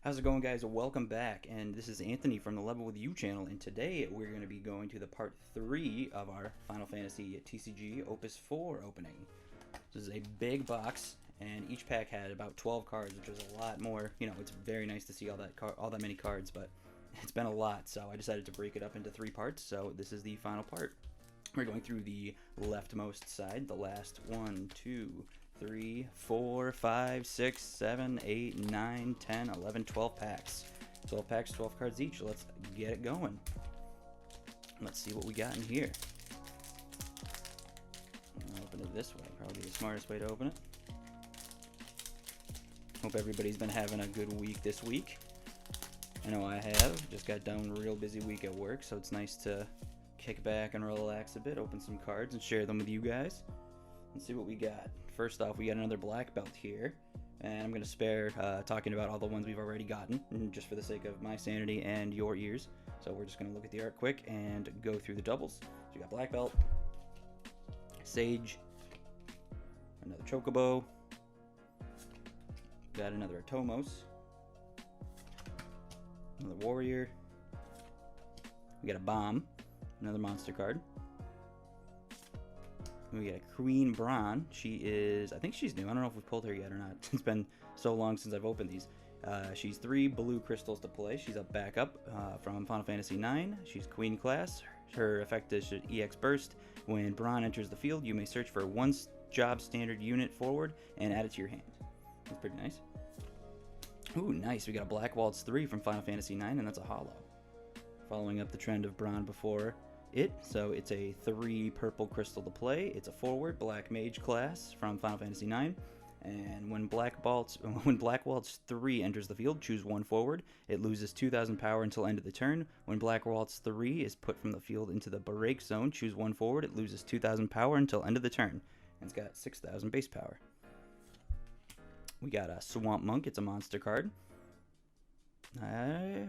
How's it going, guys? Welcome back, and this is Anthony from the Level With You channel, and today we're going to be going to the part 3 of our Final Fantasy TCG Opus 4 opening. This is a big box, and each pack had about 12 cards, which is a lot more. You know, it's very nice to see all that many cards, but it's been a lot, so I decided to break it up into 3 parts, so this is the final part. We're going through the leftmost side, the last 1, 2, 3, 4, 5, 6, 7, 8, 9, 10, 11, 12 packs. 12 packs, 12 cards each. Let's get it going. Let's see what we got in here. I'll open it this way. Probably the smartest way to open it. Hope everybody's been having a good week this week. I know I have. Just got done a real busy week at work, so it's nice to kick back and relax a bit, open some cards, and share them with you guys. Let's see what we got. First off, we got another black belt here, and I'm going to spare talking about all the ones we've already gotten, just for the sake of my sanity and your ears. So we're just going to look at the art quick and go through the doubles. So we got black belt, sage, another chocobo, got another Atomos, another warrior, we got a bomb, another monster card. We got a Queen Braun. She is, I think she's new. I don't know if we've pulled her yet or not. It's been so long since I've opened these. She's 3 blue crystals to play. She's a backup from Final Fantasy IX. She's Queen class. Her effect is EX Burst. When Braun enters the field, you may search for one job standard unit forward and add it to your hand. That's pretty nice. Ooh, nice. We got a Black Waltz 3 from Final Fantasy IX, and that's a holo. Following up the trend of Braun before it, so it's a 3 purple crystal to play. It's a forward black mage class from Final Fantasy IX, and when Black Waltz 3 enters the field, choose 1 forward. It loses 2,000 power until end of the turn. When Black Waltz 3 is put from the field into the break zone, choose 1 forward. It loses 2,000 power until end of the turn, and it's got 6,000 base power. We got a Swamp Monk. It's a monster card.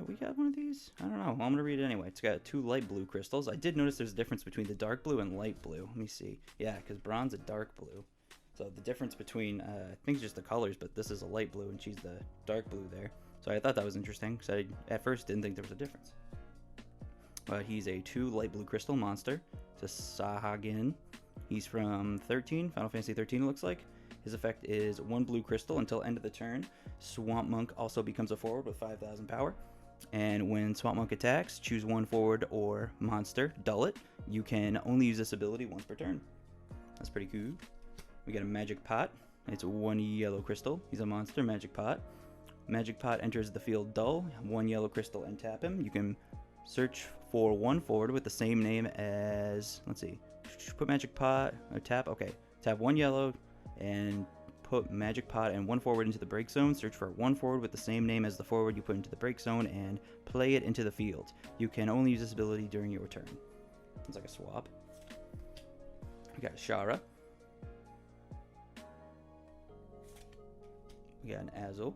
We got one of these? I don't know. I'm going to read it anyway. It's got 2 light blue crystals. I did notice there's a difference between the dark blue and light blue. Let me see. Yeah, because Braun's a dark blue. So the difference between, I think it's just the colors, but this is a light blue and she's the dark blue there. So I thought that was interesting because I at first didn't think there was a difference. But he's a 2 light blue crystal monster. It's a Sahagin. He's from 13, Final Fantasy 13 it looks like. His effect is 1 blue crystal until end of the turn. Swamp Monk also becomes a forward with 5,000 power. And when Swamp Monk attacks, choose 1 forward or monster, dull it. You can only use this ability once per turn. That's pretty cool. We got a Magic Pot. It's 1 yellow crystal. He's a monster, Magic Pot. Magic Pot enters the field dull. 1 yellow crystal and tap him. You can search for 1 forward with the same name as, let's see, put Magic Pot, or tap, okay. Tap 1 yellow and put Magic Pot and 1 forward into the break zone. Search for 1 forward with the same name as the forward you put into the break zone and play it into the field. You can only use this ability during your turn. It's like a swap. We got a Shara. We got an Azul.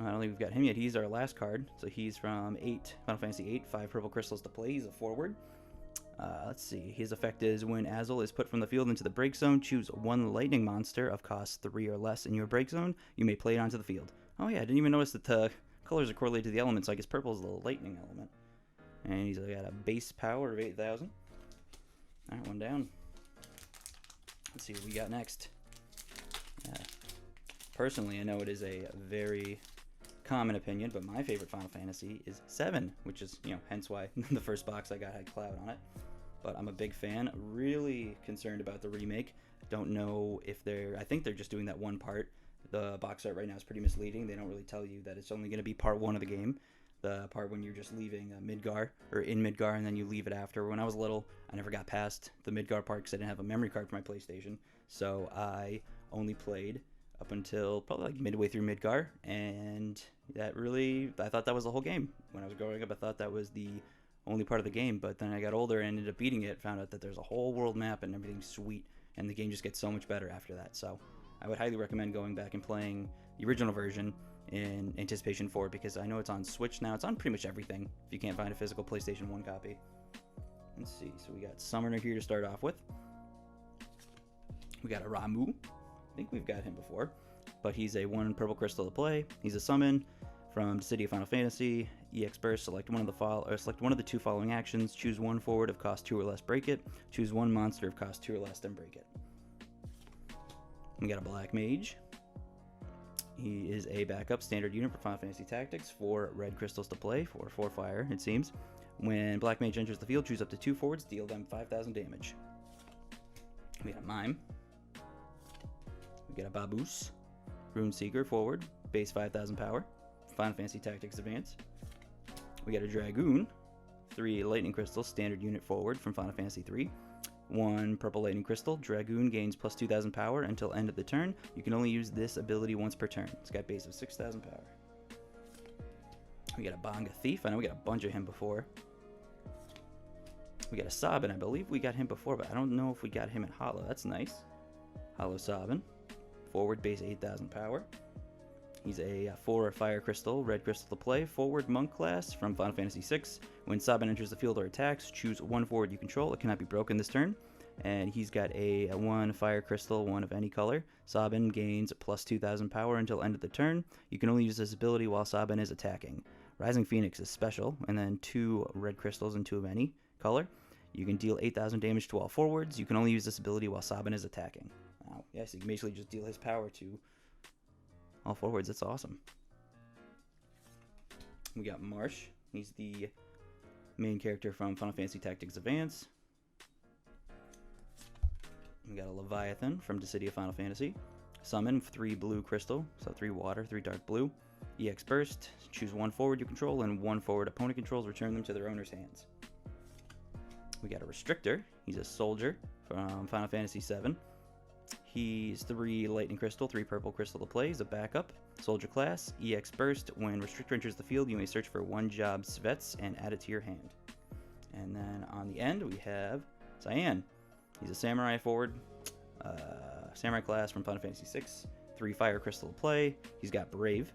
I don't think we've got him yet. He's our last card. So he's from Final Fantasy 8, 5 purple crystals to play. He's a forward. Let's see. His effect is when Azul is put from the field into the break zone, choose 1 lightning monster of cost 3 or less in your break zone. You may play it onto the field. Oh yeah, I didn't even notice that the colors are correlated to the elements, so I guess purple is the lightning element. And he's got a base power of 8,000. Alright, 1 down. Let's see what we got next. Personally, I know it is a very common opinion, but my favorite Final Fantasy is 7, which is, hence why the first box I got had Cloud on it. But I'm a big fan, really concerned about the remake. Don't know if I think they're just doing that 1 part. The box art right now is pretty misleading. They don't really tell you that it's only going to be part 1 of the game. The part when you're just leaving Midgar, or in Midgar, and then you leave it after. When I was little, I never got past the Midgar part because I didn't have a memory card for my PlayStation. So I only played up until probably like midway through Midgar, and I thought that was the whole game. When I was growing up, I thought that was the only part of the game, but then I got older and ended up beating it, found out that there's a whole world map and everything's sweet, and the game just gets so much better after that. So I would highly recommend going back and playing the original version in anticipation for it, because I know it's on Switch now. It's on pretty much everything if you can't find a physical PlayStation 1 copy. Let's see, so we got Summoner here to start off with. We got a Ramu. I think we've got him before, but he's a 1 purple crystal to play. He's a summon. From City of Final Fantasy, EX Burst, select one of the two following actions. Choose one forward of cost 2 or less, break it. Choose one monster of cost 2 or less, then break it. We got a Black Mage. He is a backup standard unit for Final Fantasy Tactics. 4 red crystals to play, for 4 fire, it seems. When Black Mage enters the field, choose up to 2 forwards, deal them 5,000 damage. We got a Mime. We got a Baboose. Rune Seeker forward, base 5,000 power. Final Fantasy Tactics Advance. We got a Dragoon. 3 lightning crystals, standard unit forward from Final Fantasy 3. 1 purple lightning crystal. Dragoon gains plus 2,000 power until end of the turn. You can only use this ability once per turn. It's got base of 6,000 power. We got a Bonga Thief. I know we got a bunch of him before. We got a Sabin. I believe we got him before, but I don't know if we got him in Hollow. That's nice. Hollow Sabin. Forward, base 8,000 power. He's a 4 fire crystal, red crystal to play. Forward monk class from Final Fantasy VI. When Sabin enters the field or attacks, choose 1 forward you control. It cannot be broken this turn. And he's got a 1 fire crystal, 1 of any color. Sabin gains plus 2,000 power until end of the turn. You can only use this ability while Sabin is attacking. Rising Phoenix is special, and then 2 red crystals and 2 of any color. You can deal 8,000 damage to all forwards. You can only use this ability while Sabin is attacking. Wow, yes, you can basically just deal his power to all forwards. That's awesome. We got Marsh. He's the main character from Final Fantasy Tactics Advance. We got a Leviathan from the City of Final Fantasy. Summon 3 blue crystal, so 3 water, 3 dark blue. EX Burst. Choose 1 forward you control and 1 forward opponent controls. Return them to their owner's hands. We got a Restrictor. He's a soldier from Final Fantasy VII. He's 3 lightning crystal, 3 purple crystal to play. He's a backup. Soldier class. EX Burst. When Restrictor enters the field, you may search for 1 job Svets and add it to your hand. And then on the end, we have Cyan. He's a samurai forward. Samurai class from Final Fantasy VI. 3 fire crystal to play. He's got Brave.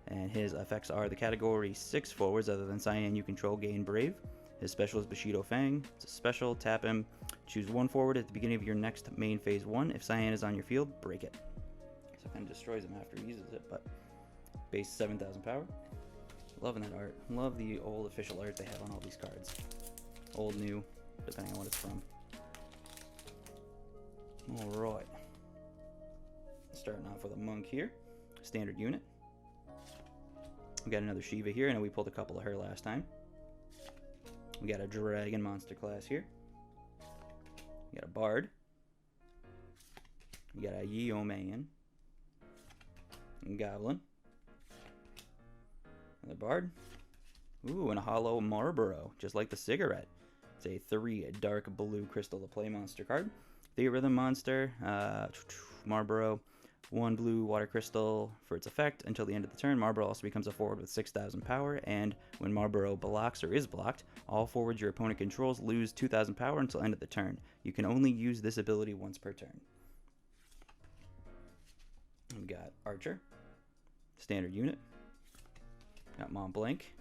And his effects are the category 6 forwards other than Cyan you control gain Brave. His special is Bushido Fang. It's a special. Tap him. Choose 1 forward at the beginning of your next main phase 1. If Cyan is on your field, break it. So it kind of destroys him after he uses it, but base 7,000 power. Loving that art. Love the old official art they have on all these cards. Old, new, depending on what it's from. Alright. Starting off with a monk here. Standard unit. We got another Shiva here. I know we pulled a couple of her last time. We got a dragon monster class here. We got a bard. We got a Yeoman. And goblin. Another bard. Ooh, and a hollow Marlboro, just like the cigarette. It's a 3 dark blue crystal to play monster card. Theorhythm monster. Marlboro. 1 blue water crystal for its effect until the end of the turn. Marlboro also becomes a forward with 6,000 power, and when Marlboro blocks or is blocked, all forwards your opponent controls lose 2,000 power until end of the turn. You can only use this ability once per turn. We got Archer, standard unit. Got Mont Blanc.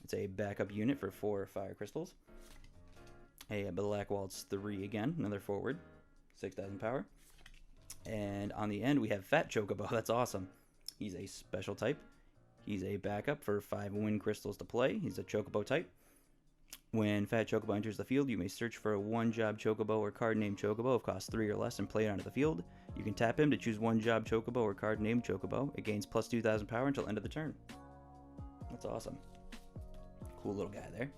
It's a backup unit for 4 fire crystals. A Black Waltz 3 again, another forward, 6,000 power. And on the end, we have Fat Chocobo. That's awesome. He's a special type. He's a backup for 5 wind crystals to play. He's a Chocobo type. When Fat Chocobo enters the field, you may search for a 1-job Chocobo or card named Chocobo of cost 3 or less and play it onto the field. You can tap him to choose 1-job Chocobo or card named Chocobo. It gains plus 2,000 power until end of the turn. That's awesome. Cool little guy there.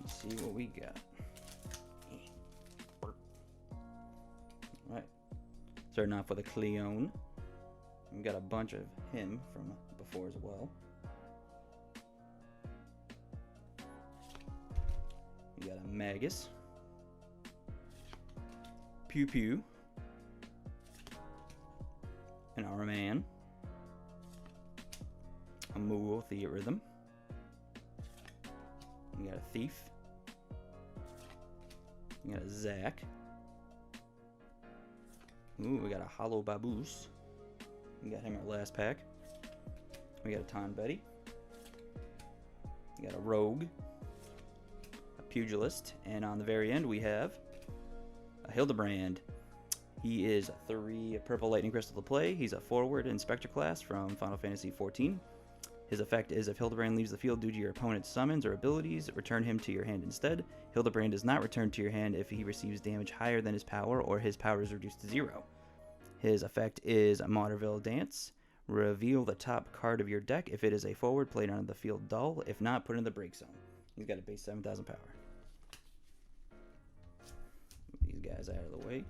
See what we got. Alright. Starting off with a Cleone. We got a bunch of him from before as well. We got a Magus. Pew Pew. An Arman. A Muo Theorhythm. We got a Thief. We got a Zac. Ooh, we got a Hollow Baboose. We got him our last pack. We got a Ton Betty. We got a Rogue. Pugilist. And on the very end, we have a Hildebrand. He is 3 purple lightning crystal to play. He's a forward inspector class from Final Fantasy XIV. His effect is if Hildebrand leaves the field due to your opponent's summons or abilities, return him to your hand instead. Hildebrand is not returned to your hand if he receives damage higher than his power or his power is reduced to 0. His effect is Maudeville Dance. Reveal the top card of your deck. If it is a forward, play it on the field dull. If not, put it in the break zone. He's got a base 7,000 power. Move these guys out of the way.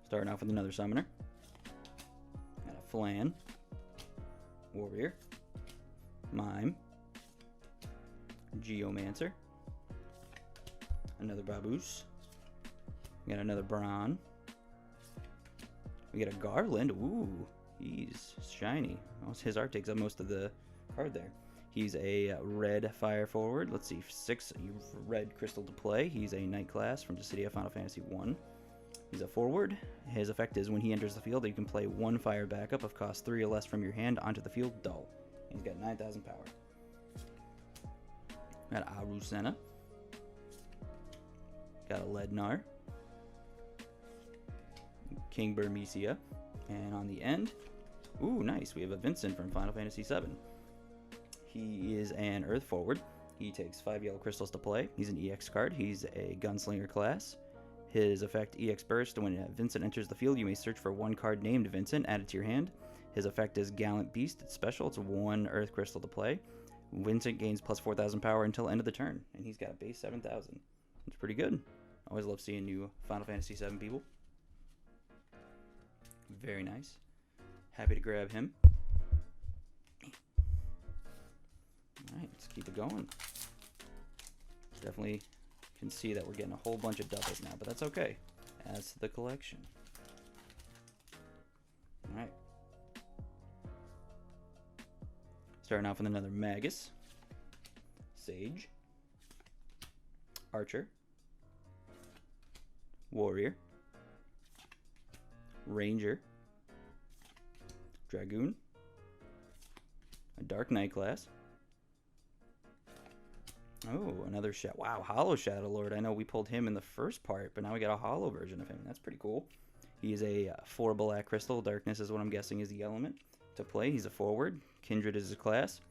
Starting off with another summoner. Got a Flan, Warrior, Mime, Geomancer, another Baboose. We got another Bron. We got a Garland. Ooh, he's shiny. His art takes up most of the card there. He's a red fire forward. Let's see, 6 red crystal to play. He's a knight class from Dissidia Final Fantasy 1. He's a forward. His effect is when he enters the field, you can play 1 fire backup of cost 3 or less from your hand onto the field dull. He's got 9,000 power. Got Arusena. Got a Lednar. King Burmecia. And on the end, ooh, nice. We have a Vincent from Final Fantasy VII. He is an earth forward. He takes 5 yellow crystals to play. He's an EX card. He's a gunslinger class. His effect, EX Burst. When Vincent enters the field, you may search for 1 card named Vincent, add it to your hand. His effect is Gallant Beast. It's special. It's 1 earth crystal to play. Vincent gains plus 4,000 power until end of the turn. And he's got a base 7,000. It's pretty good. Always love seeing new Final Fantasy VII people. Very nice. Happy to grab him. Alright, let's keep it going. Definitely can see that we're getting a whole bunch of doubles now, but that's okay. Adds to the collection. Alright. Starting off with another Magus. Sage. Archer. Warrior. Ranger. Dragoon. A Dark Knight class. Oh, another Shadow. Wow, Hollow Shadow Lord. I know we pulled him in the first part, but now we got a hollow version of him. That's pretty cool. He's a 4 black crystal. Darkness is what I'm guessing is the element to play. He's a forward. Kindred is his class.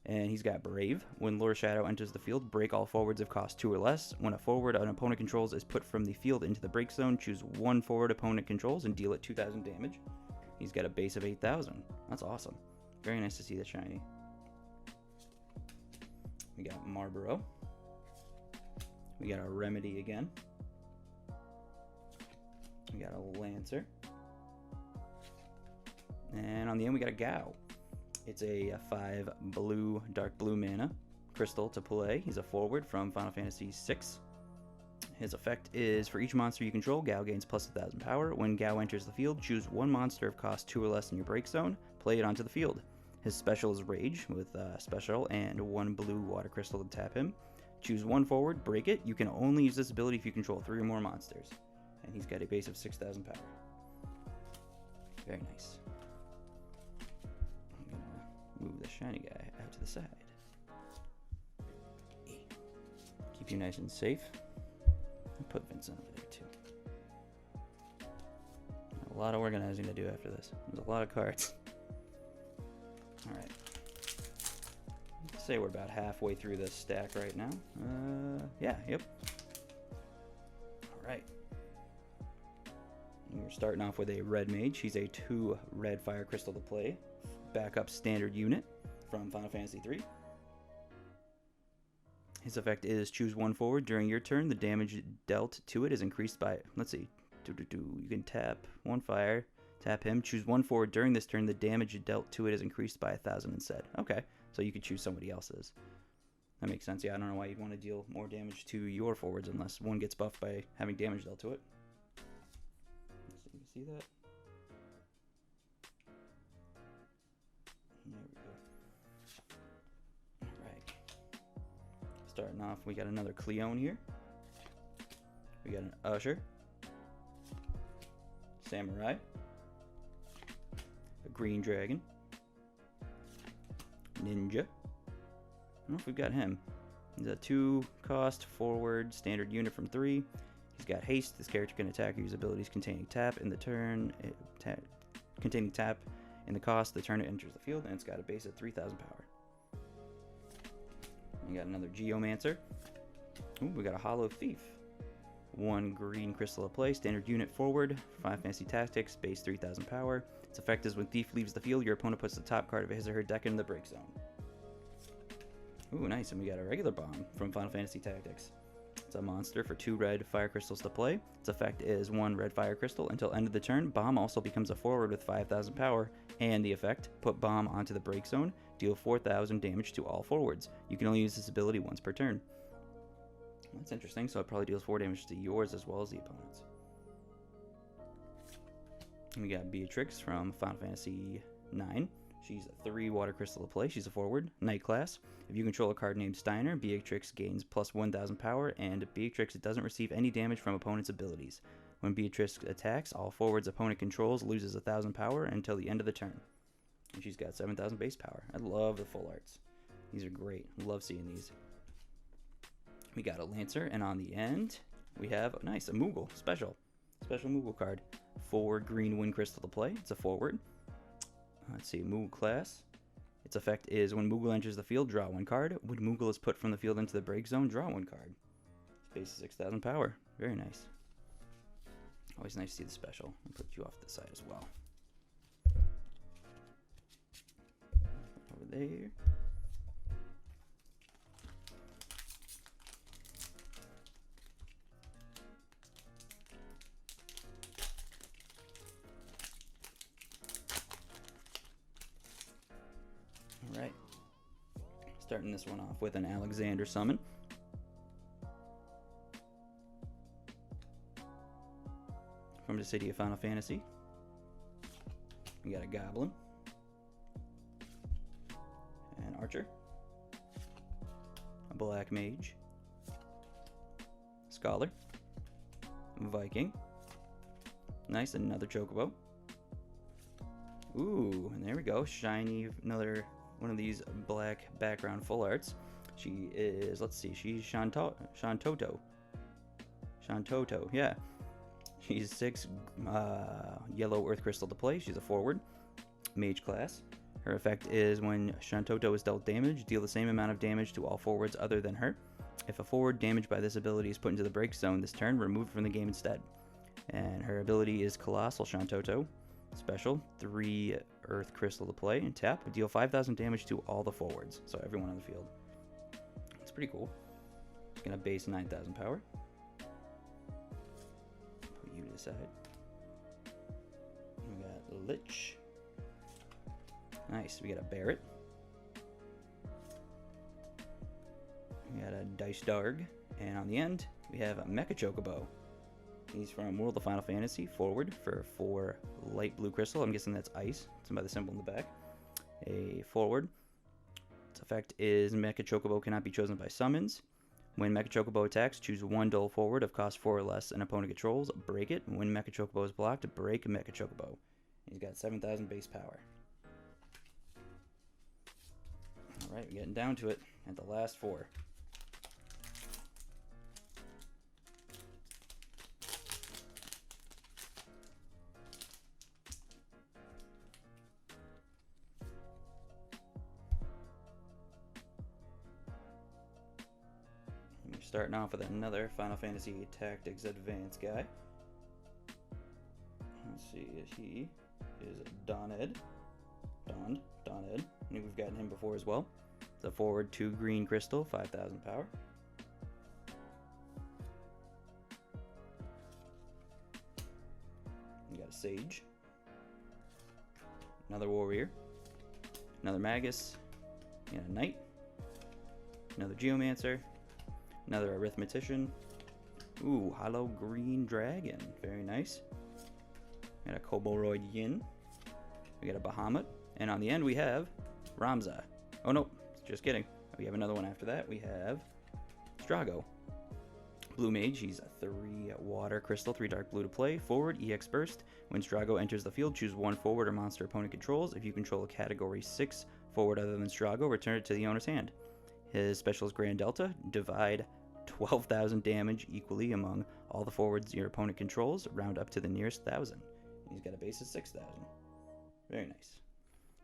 And he's got Brave. When Lord Shadow enters the field, break all forwards of cost 2 or less. When a forward an opponent controls is put from the field into the break zone, choose 1 forward opponent controls and deal it 2,000 damage. He's got a base of 8,000. That's awesome. Very nice to see the shiny. We got Marlboro. We got a Remedy again. We got a Lancer. And on the end, we got a Gao. It's a 5 blue, dark blue mana crystal to play. He's a forward from Final Fantasy VI. His effect is for each monster you control, Gao gains plus 1,000 power. When Gao enters the field, choose 1 monster of cost 2 or less in your break zone, play it onto the field. His special is Rage with special and 1 blue water crystal to tap him. Choose 1 forward, break it. You can only use this ability if you control 3 or more monsters. And he's got a base of 6,000 power. Very nice. I'm gonna move the shiny guy out to the side. Keep you nice and safe. I'll put Vincent over there too. A lot of organizing to do after this. There's a lot of cards. Alright. Let's say we're about halfway through this stack right now. Yeah, yep. Alright. We're starting off with a red mage. He's a 2 red fire crystal to play. Backup standard unit from Final Fantasy III. His effect is choose 1 forward. During your turn, the damage dealt to it is increased by, let's see, you can tap 1 fire. Tap him, choose 1 forward. During this turn, the damage dealt to it is increased by 1,000 instead. Okay, so you could choose somebody else's. That makes sense. Yeah, I don't know why you'd want to deal more damage to your forwards unless one gets buffed by having damage dealt to it. So you see that? There we Starting off, we got another Cleone here. We got an Usher, Samurai, a Green Dragon, Ninja. I don't know if we've got him. He's a 2-cost forward standard unit from 3. He's got haste. This character can attack or use abilities containing tap in the turn, containing tap in the cost the turn it enters the field, and it's got a base of 3,000 power. We got another Geomancer. Ooh, we got a Hollow Thief. 1 green crystal of play, standard unit forward, 5 fantasy tactics, base 3,000 power. Its effect is when Thief leaves the field, your opponent puts the top card of his or her deck into the break zone. Ooh, nice, and we got a regular bomb from Final Fantasy Tactics. It's a monster for 2 red fire crystals to play. Its effect is 1 red fire crystal. Until end of the turn, bomb also becomes a forward with 5,000 power, and the effect, put bomb onto the break zone, deal 4,000 damage to all forwards. You can only use this ability once per turn. That's interesting, so it probably deals 4 damage to yours as well as the opponent's. We got Beatrix from Final Fantasy IX. She's a 3 water crystal to play. She's a forward, night class. If you control a card named Steiner, Beatrix gains plus 1,000 power, and Beatrix doesn't receive any damage from opponent's abilities. When Beatrix attacks, all forwards opponent controls loses 1,000 power until the end of the turn. And she's got 7,000 base power. I love the full arts. These are great. Love seeing these. We got a Lancer, and on the end, we have, nice, a Moogle, special Moogle card. Forward green wind crystal to play. It's a forward. Let's see, Moogle class. Its effect is when Moogle enters the field, draw 1 card. When Moogle is put from the field into the break zone, draw 1 card. Its base is 6,000 power. Very nice. Always nice to see the special. I'll put you off to the side as well. Over there. Alright, starting this one off with an Alexander summon. From the city of Final Fantasy. We got a Goblin. An Archer. A Black Mage. Scholar. Viking. Nice, another Chocobo. Ooh, and there we go, shiny, another one of these black background full arts. She is, let's see, she's Shantoto, yeah. She's 6 yellow earth crystal to play. She's a forward, mage class. Her effect is when Shantoto is dealt damage, deal the same amount of damage to all forwards other than her. If a forward damaged by this ability is put into the break zone this turn, remove it from the game instead. And her ability is Colossal Shantoto. Special, 3 earth crystal to play, and tap, deal 5,000 damage to all the forwards, so everyone on the field. It's pretty cool. It's gonna base 9,000 power. Put you to the side. We got Lich. Nice, we got a Barret. We got a Dice Darg, and on the end, we have a Mecha Chocobo. He's from World of Final Fantasy, forward for 4 light blue crystal. I'm guessing that's ice. It's by the symbol in the back. A forward. Its effect is Mecha Chocobo cannot be chosen by summons. When Mecha Chocobo attacks, choose 1 dull forward of cost 4 or less an opponent controls. Break it. When Mecha Chocobo is blocked, break Mecha Chocobo. He's got 7,000 base power. Alright, we're getting down to it at the last 4. Starting off with another Final Fantasy Tactics Advanced guy. Let's see, he is Doned. I think we've gotten him before as well. It's a forward 2 green crystal, 5,000 power. You got a Sage. Another Warrior. Another Magus. And a Knight. Another Geomancer. Another Arithmetician. Ooh, Hollow Green Dragon. Very nice. We got a Koboroid Yin. We got a Bahamut. And on the end we have Ramza. Oh no, just kidding. We have another one after that. We have Strago. Blue Mage, he's a 3 water crystal, 3 dark blue to play. Forward, EX Burst. When Strago enters the field, choose 1 forward or monster opponent controls. If you control a category 6 forward other than Strago, return it to the owner's hand. His special is Grand Delta. Divide 12,000 damage equally among all the forwards your opponent controls. Round up to the nearest 1,000. He's got a base of 6,000. Very nice.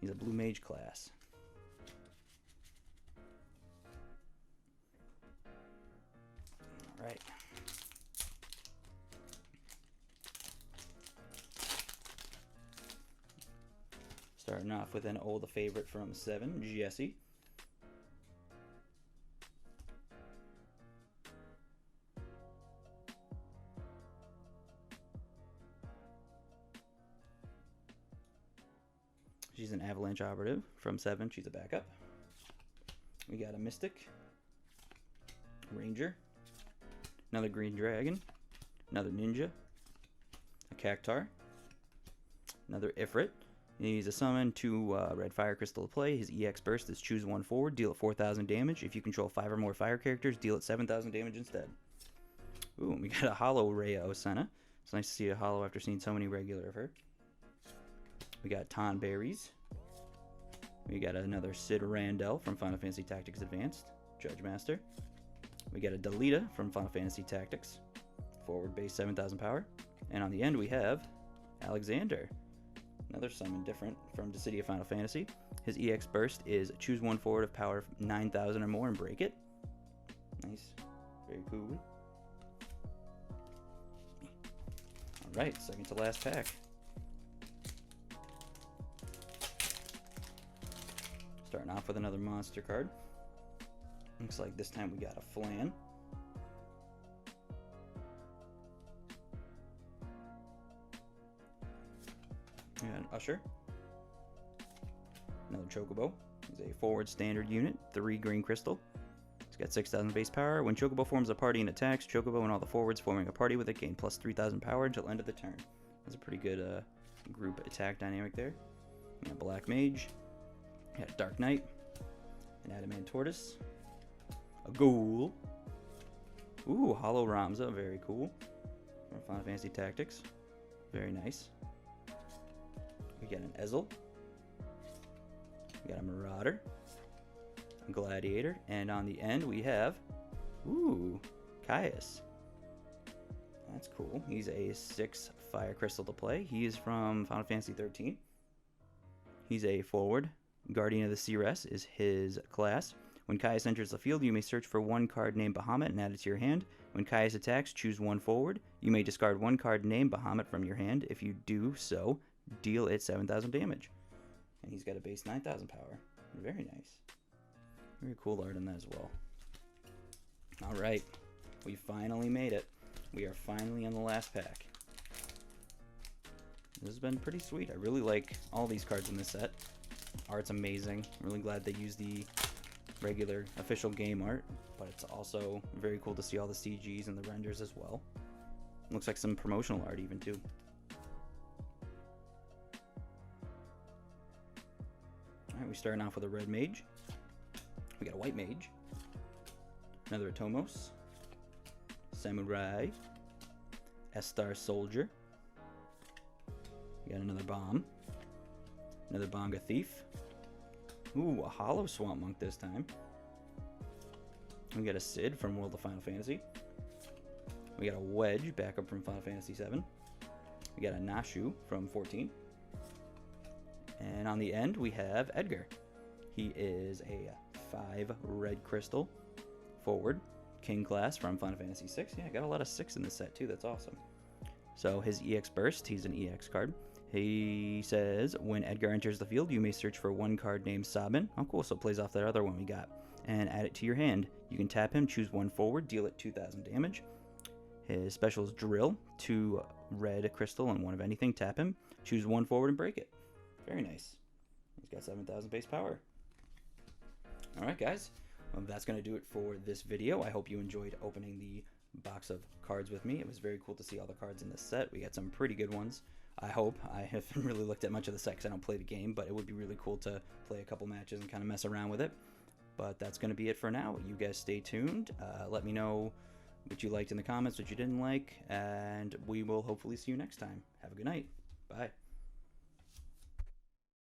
He's a Blue Mage class. Alright. Starting off with an old favorite from 7, Jessie. She's an Avalanche operative from 7. She's a backup. We got a Mystic, Ranger, another Green Dragon, another Ninja, a Cactar, another Ifrit. He's a summon, 2 red fire crystal to play. His EX burst is choose 1 forward, deal it 4,000 damage. If you control 5 or more fire characters, deal it 7,000 damage instead. Ooh, we got a holo Rhea Osena. It's nice to see a holo after seeing so many regular of her. We got Tonberries. We got another Sid Randell from Final Fantasy Tactics Advanced, Judge Master. We got a Delita from Final Fantasy Tactics, forward base 7,000 power. And on the end we have Alexander, another summon different from the City of Final Fantasy. His EX burst is choose 1 forward of power 9,000 or more and break it. Nice, very cool. Alright, second to last pack. Starting off with another monster card. Looks like this time we got a Flan. And an Usher. Another Chocobo. He's a forward standard unit, 3 green crystal. It's got 6,000 base power. When Chocobo forms a party and attacks, Chocobo and all the forwards forming a party with it gain plus 3,000 power until end of the turn. That's a pretty good group attack dynamic there. We got Black Mage. We got a Dark Knight. An Adamant Tortoise. A Ghoul. Ooh, Hollow Ramza, very cool. From Final Fantasy Tactics. Very nice. We got an Ezel. We got a Marauder. A Gladiator. And on the end we have, ooh, Caius. That's cool. He's a 6 fire crystal to play. He is from Final Fantasy 13. He's a forward. Guardian of the Seeress is his class. When Caius enters the field, you may search for 1 card named Bahamut and add it to your hand. When Caius attacks, choose 1 forward. You may discard 1 card named Bahamut from your hand. If you do so, deal it 7,000 damage. And he's got a base 9,000 power. Very nice. Very cool art in that as well. Alright, we finally made it. We are finally on the last pack. This has been pretty sweet. I really like all these cards in this set. Art's amazing. I'm really glad they used the regular official game art, but it's also very cool to see all the CGs and the renders as well. Looks like some promotional art even too. Alright, we're starting off with a red mage. We got a white mage. Another Atomos. Samurai. Estar Soldier. We got another Bomb. Another Bonga Thief. Ooh, a Hollow Swamp Monk this time. We got a Sid from World of Final Fantasy. We got a Wedge, backup from Final Fantasy 7. We got a Nashu from 14. And on the end, we have Edgar. He is a 5 red crystal forward, King class from Final Fantasy 6. Yeah, got a lot of 6 in this set too. That's awesome. So his EX burst, he's an EX card. He says, when Edgar enters the field, you may search for 1 card named Sabin. Oh, cool. So it plays off that other one we got. And add it to your hand. You can tap him, choose 1 forward, deal it 2,000 damage. His special is Drill, 2 red crystal and 1 of anything. Tap him, choose 1 forward and break it. Very nice. He's got 7,000 base power. Alright, guys. Well, that's going to do it for this video. I hope you enjoyed opening the box of cards with me. It was very cool to see all the cards in this set. We got some pretty good ones. I hope. I haven't really looked at much of the set because I don't play the game, but it would be really cool to play a couple matches and kind of mess around with it. But that's going to be it for now. You guys stay tuned. Let me know what you liked in the comments, what you didn't like, and we will hopefully see you next time. Have a good night. Bye.